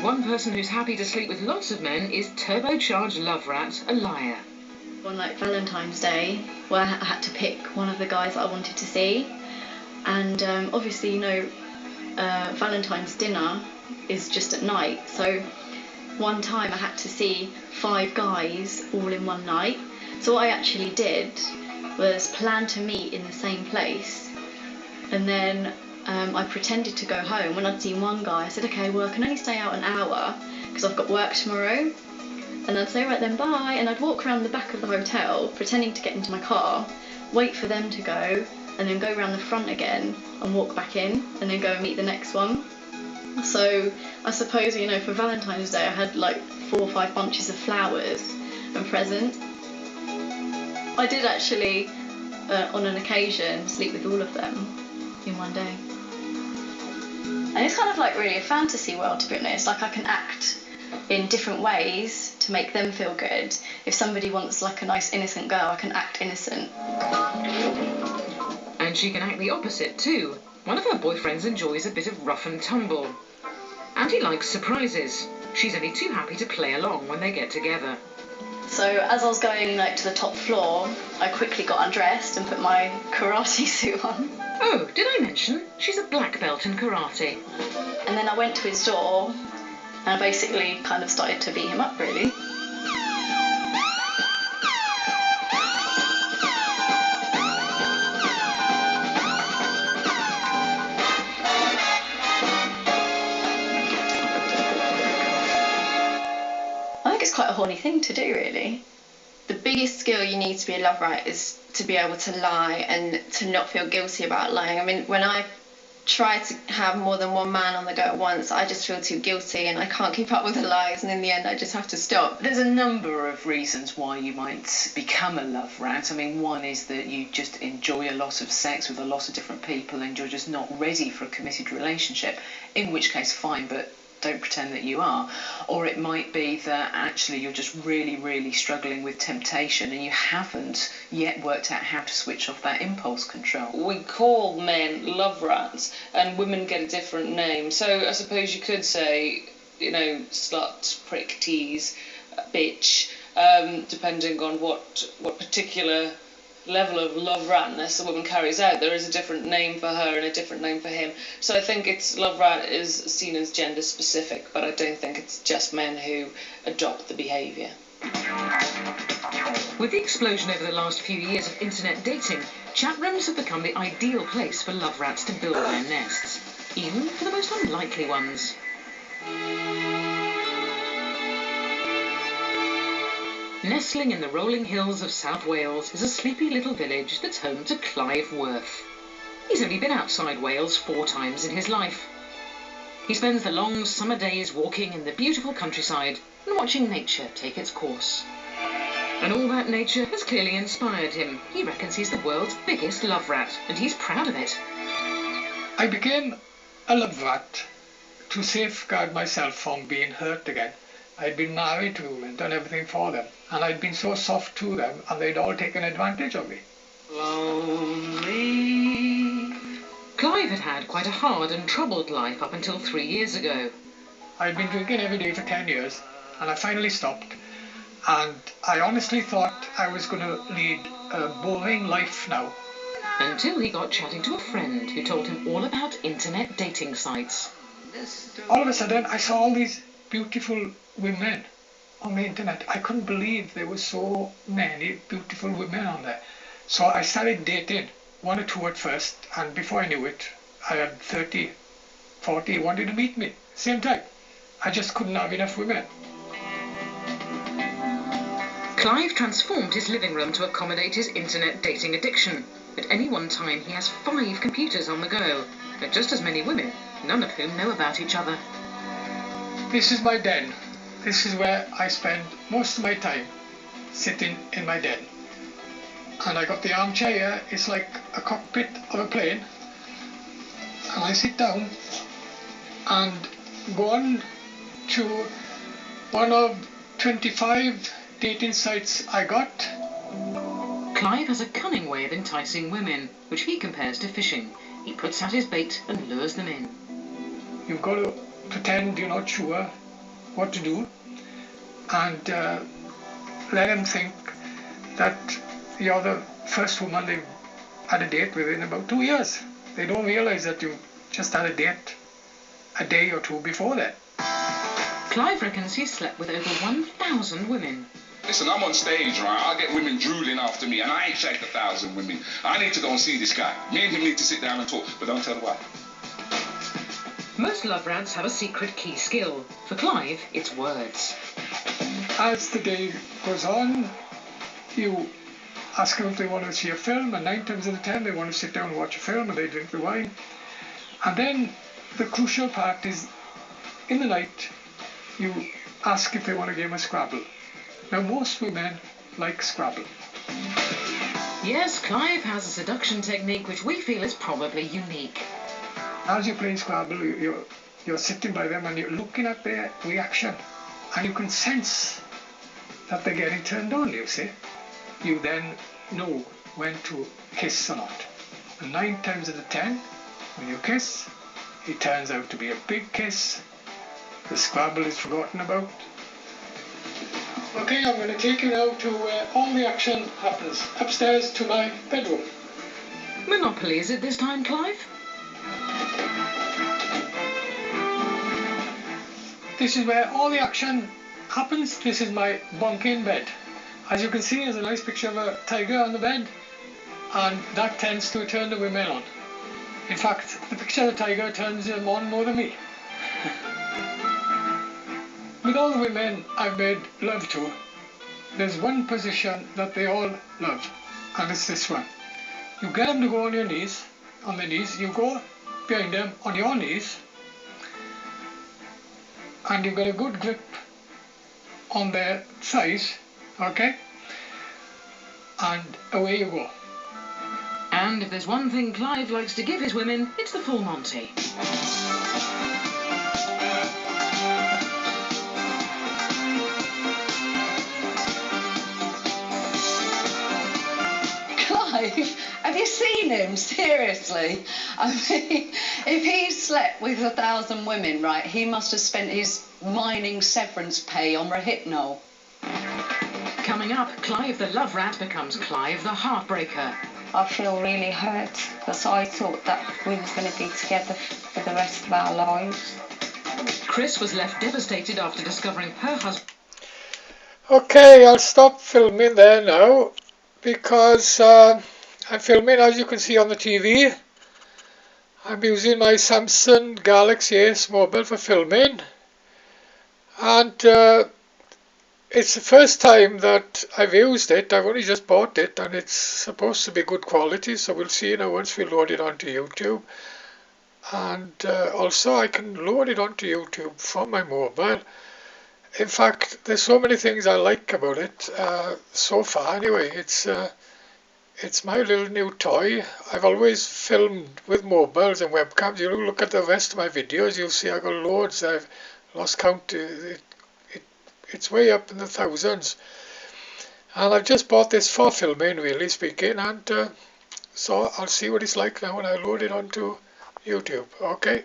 One person who's happy to sleep with lots of men is turbocharged love rat, a liar. On like Valentine's Day, where I had to pick one of the guys that I wanted to see, and obviously, you know, Valentine's dinner is just at night, so one time I had to see 5 guys all in one night. So what I actually did was plan to meet in the same place, and then I pretended to go home. When I'd seen one guy, I said, okay, well, I can only stay out an hour because I've got work tomorrow. And I'd say, right then, bye, and I'd walk around the back of the hotel, pretending to get into my car, wait for them to go, and then go around the front again and walk back in, and then go and meet the next one. So I suppose, you know, for Valentine's Day I had like 4 or 5 bunches of flowers and presents. I did actually, on an occasion, sleep with all of them in one day. And it's kind of like really a fantasy world, to be honest. Like, I can act in different ways to make them feel good. If somebody wants like a nice innocent girl, I can act innocent. And she can act the opposite too. One of her boyfriends enjoys a bit of rough and tumble. And he likes surprises. She's only too happy to play along when they get together. So as I was going like to the top floor, I quickly got undressed and put my karate suit on. Oh, did I mention? She's a black belt in karate. And then I went to his door and I basically kind of started to beat him up, really. I think it's quite a horny thing to do, really. The biggest skill you need to be a love rat is to be able to lie and to not feel guilty about lying. I mean, when I try to have more than one man on the go at once, I just feel too guilty and I can't keep up with the lies, and in the end I just have to stop. There's a number of reasons why you might become a love rat. I mean, one is that you just enjoy a lot of sex with a lot of different people and you're just not ready for a committed relationship, in which case fine, but don't pretend that you are. Or it might be that actually you're just really struggling with temptation and you haven't yet worked out how to switch off that impulse control. We call men love rats and women get a different name. So I suppose you could say, you know, slut, prick, tease, bitch, depending on what particular level of love ratness a woman carries out. There is a different name for her and a different name for him. So I think it's love rat is seen as gender specific, but I don't think it's just men who adopt the behaviour. With the explosion over the last few years of internet dating, chat rooms have become the ideal place for love rats to build their nests, even for the most unlikely ones. Nestling in the rolling hills of South Wales is a sleepy little village that's home to Clive. He's only been outside Wales 4 times in his life. He spends the long summer days walking in the beautiful countryside and watching nature take its course. And all that nature has clearly inspired him. He reckons he's the world's biggest love rat, and he's proud of it. I became a love rat to safeguard myself from being hurt again. I'd been married to women, done everything for them, and I'd been so soft to them, and they'd all taken advantage of me. Lonely. Clive had quite a hard and troubled life up until 3 years ago. I'd been drinking every day for 10 years, and I finally stopped. And I honestly thought I was going to lead a boring life now. Until he got chatting to a friend who told him all about internet dating sites. All of a sudden, I saw all these beautiful women on the internet. I couldn't believe there were so many beautiful women on there. So I started dating 1 or 2 at first, and before I knew it, I had 30, 40 wanted to meet me, same time. I just couldn't have enough women. Clive transformed his living room to accommodate his internet dating addiction. At any one time, he has 5 computers on the go, and just as many women, none of whom know about each other. This is my den. This is where I spend most of my time, sitting in my den. And I got the armchair here. It's like a cockpit of a plane. And I sit down and go on to one of 25 dating sites I got. Clive has a cunning way of enticing women, which he compares to fishing. He puts out his bait and lures them in. You've got to pretend you're not sure. what to do, and let them think that you're the first woman they've had a date with in about 2 years. They don't realize that you just had a date a day or two before that. Clive reckons he's slept with over 1,000 women. Listen, I'm on stage, right? I get women drooling after me, and I ain't shagged 1,000 women. I need to go and see this guy. Me and him need to sit down and talk, but don't tell the wife. Most love rats have a secret key skill. For Clive, it's words. As the day goes on, you ask them if they want to see a film, and 9 times out of 10 they want to sit down and watch a film, and they drink the wine. And then the crucial part is, in the night, you ask if they want a game of Scrabble. Now, most women like Scrabble. Yes, Clive has a seduction technique which we feel is probably unique. As you're playing Scrabble, you're sitting by them and you're looking at their reaction, and you can sense that they're getting turned on, you see. You then know when to kiss or not. And 9 times out of 10, when you kiss, it turns out to be a big kiss. The Scrabble is forgotten about. Okay, I'm going to take you now to where all the action happens, upstairs to my bedroom. Monopoly is it this time, Clive? This is where all the action happens. This is my bunk-in bed. As you can see, there's a nice picture of a tiger on the bed, and that tends to turn the women on. In fact, the picture of the tiger turns them on more than me. With all the women I've made love to, there's one position that they all love, and it's this one. You get them to go on their knees, you go behind them on your knees, and you've got a good grip on their thighs, okay? And away you go. And if there's one thing Clive likes to give his women, it's the full Monty. Clive, have you seen him? Seriously? I mean, if he slept with 1,000 women, right, he must have spent his mining severance pay on Rohypnol. Coming up, Clive the love rat becomes Clive the heartbreaker. I feel really hurt because I thought that we was going to be together for the rest of our lives. Chris was left devastated after discovering her husband. Okay, I'll stop filming there now because I'm filming, as you can see on the TV. I'm using my Samsung Galaxy Ace mobile for filming, and it's the first time that I've used it. I've only just bought it, and it's supposed to be good quality, so we'll see now once we load it onto YouTube. And also I can load it onto YouTube from my mobile. In fact, there's so many things I like about it so far anyway. It's my little new toy. I've always filmed with mobiles and webcams. You look at the rest of my videos, you'll see I've got loads. I've lost count. It's way up in the thousands. And I've just bought this for filming, really speaking. And so I'll see what it's like now when I load it onto YouTube. Okay.